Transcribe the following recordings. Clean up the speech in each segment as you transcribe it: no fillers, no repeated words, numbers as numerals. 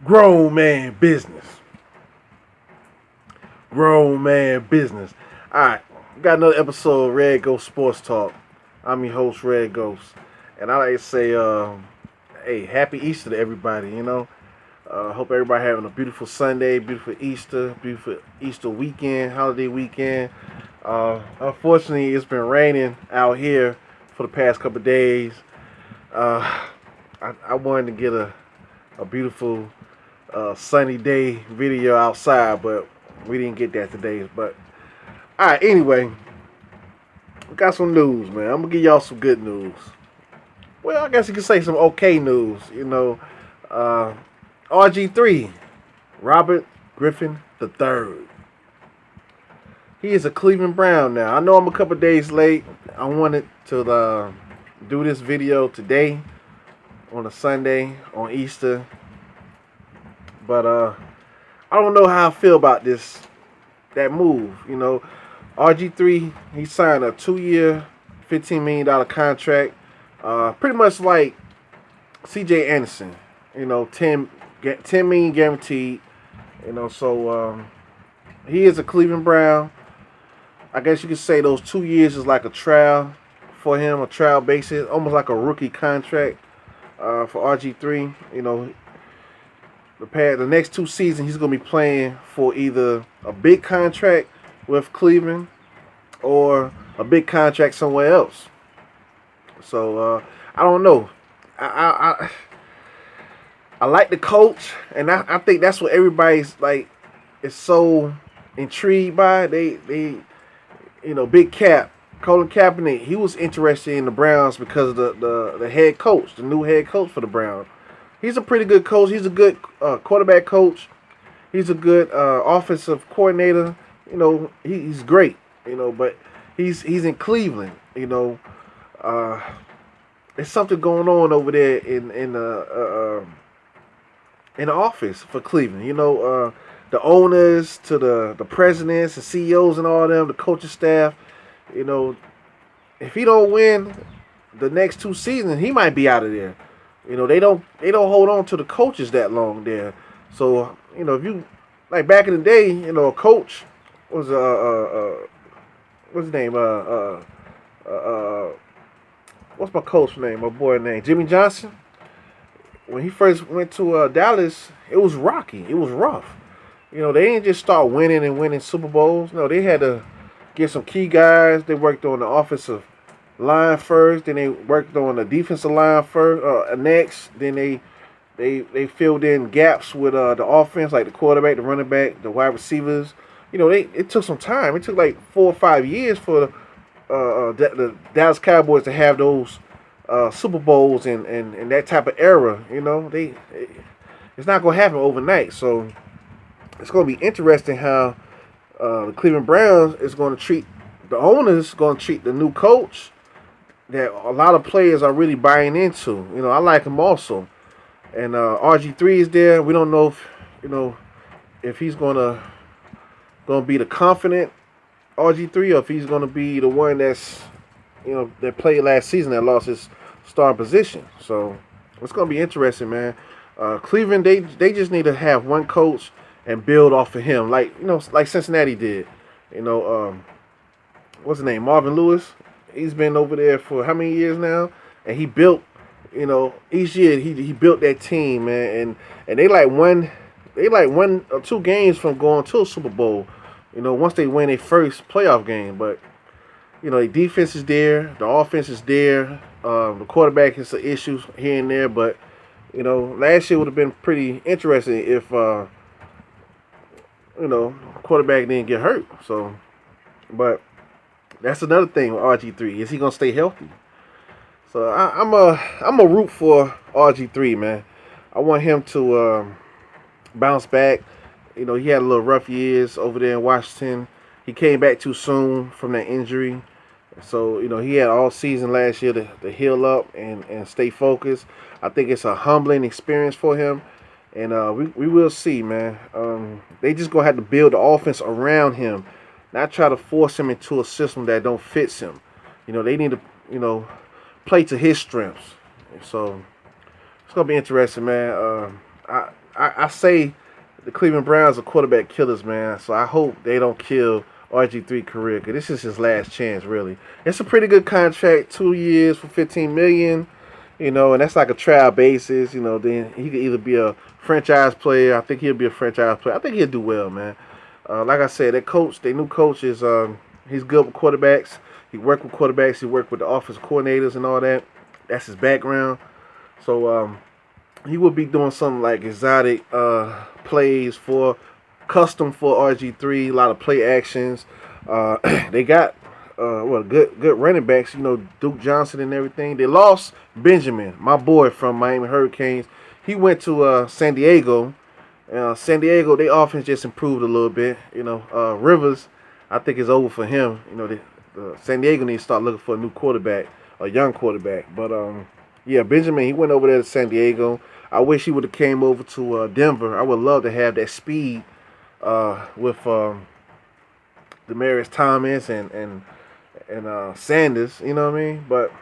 Grown man business. Grown man business. Alright, got another episode of Red Ghost Sports Talk. I'm your host, Red Ghost. And I like to say, hey, happy Easter to everybody, you know. Hope everybody having a beautiful Sunday, beautiful Easter weekend, holiday weekend. Unfortunately, it's been raining out here for the past couple of days. Uh, I wanted to get a beautiful sunny day video outside, but we didn't get that today. But all right, anyway, we got some news, man. I'm gonna give y'all some good news. Well, I guess you could say some okay news. Uh, RG3, Robert Griffin III. He is a Cleveland Brown now. I know I'm a couple days late. I wanted to do this video today on a Sunday on Easter, but I don't know how I feel about that move. RG3, he signed a 2-year, $15 million contract, pretty much like CJ Anderson. 10 million guaranteed. So he is a Cleveland Brown. I guess you could say those 2 years is like a trial for him, a trial basis, almost like a rookie contract for RG3. The next 2 seasons he's going to be playing for either a big contract with Cleveland or a big contract somewhere else. So I don't know. I like the coach, and I think that's what everybody's like is so intrigued by. They Big Cap, Colin Kaepernick, he was interested in the Browns because of the head coach, the new head coach for the Browns. He's a pretty good coach. He's a good quarterback coach. He's a good offensive coordinator. He's great. But he's in Cleveland. There's something going on over there in the office for Cleveland. The owners to the presidents, the CEOs, and all them, the coaching staff. If he don't win the next 2 seasons, he might be out of there. They don't hold on to the coaches that long there. So if you like back in the day, a coach was what's his name? What's my coach's name? My boy name, Jimmy Johnson. When he first went to Dallas, it was rocky. It was rough. They didn't just start winning Super Bowls. No, they had to get some key guys. They worked on the offensive line first, then they worked on the defensive line first. Next, then they filled in gaps with the offense, like the quarterback, the running back, the wide receivers. It took some time. It took like 4 or 5 years for the Dallas Cowboys to have those Super Bowls and that type of era. It's not gonna happen overnight. So it's gonna be interesting how the Cleveland Browns is going to treat the owners, going to treat the new coach that a lot of players are really buying into. I like him also, and RG3 is there. We don't know if he's gonna be the confident RG3 or if he's gonna be the one that played last season that lost his star position. So it's gonna be interesting, man. Cleveland, they just need to have one coach and build off of him, like Cincinnati did. What's his name? Marvin Lewis. He's been over there for how many years now? And he built, each year he built that team, man. And they like one or two games from going to a Super Bowl. Once they win their first playoff game. But the defense is there, the offense is there. The quarterback has some issues here and there, but last year would have been pretty interesting if quarterback didn't get hurt. So, but that's another thing with RG3. Is he gonna stay healthy? So I'm a root for RG3, man. I want him to bounce back. He had a little rough years over there in Washington. He came back too soon from that injury. So, he had all season last year to heal up and stay focused. I think it's a humbling experience for him. And we will see, man. They just going to have to build the offense around him, not try to force him into a system that don't fit him. They need to, play to his strengths. So it's going to be interesting, man. I say the Cleveland Browns are quarterback killers, man. So I hope they don't kill RG3 career because this is his last chance, really. It's a pretty good contract, 2 years for $15 million. And that's like a trial basis. Then he could either be a franchise player. I think he'll be a franchise player. I think he'll do well, man. Like I said, their new coach is he's good with quarterbacks. He worked with quarterbacks. He worked with the offensive coordinators and all that. That's his background. So he will be doing something like exotic plays for custom for RG3. A lot of play actions. They got good running backs. Duke Johnson and everything. They lost Benjamin, my boy from Miami Hurricanes. He went to San Diego. San Diego, their offense just improved a little bit. Rivers, I think it's over for him. San Diego needs to start looking for a new quarterback, a young quarterback. But yeah, Benjamin, he went over there to San Diego. I wish he would have came over to Denver. I would love to have that speed with Demaryius Thomas and Sanders. You know what I mean? But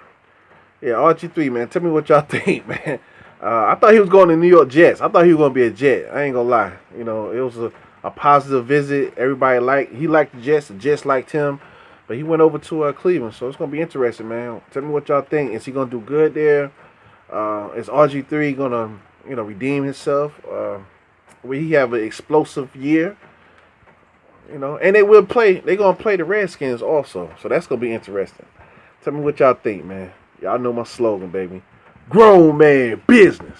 yeah, RG3, man, tell me what y'all think, man. I thought he was going to New York Jets. I thought he was going to be a Jet. I ain't gonna lie. It was a positive visit. Everybody liked the Jets. The Jets liked him. But he went over to Cleveland, so it's gonna be interesting, man. Tell me what y'all think. Is he gonna do good there? Is RG3 gonna, redeem himself? Will he have an explosive year? And they will play. They're gonna play the Redskins also, so that's gonna be interesting. Tell me what y'all think, man. Y'all know my slogan, baby. Grown man business.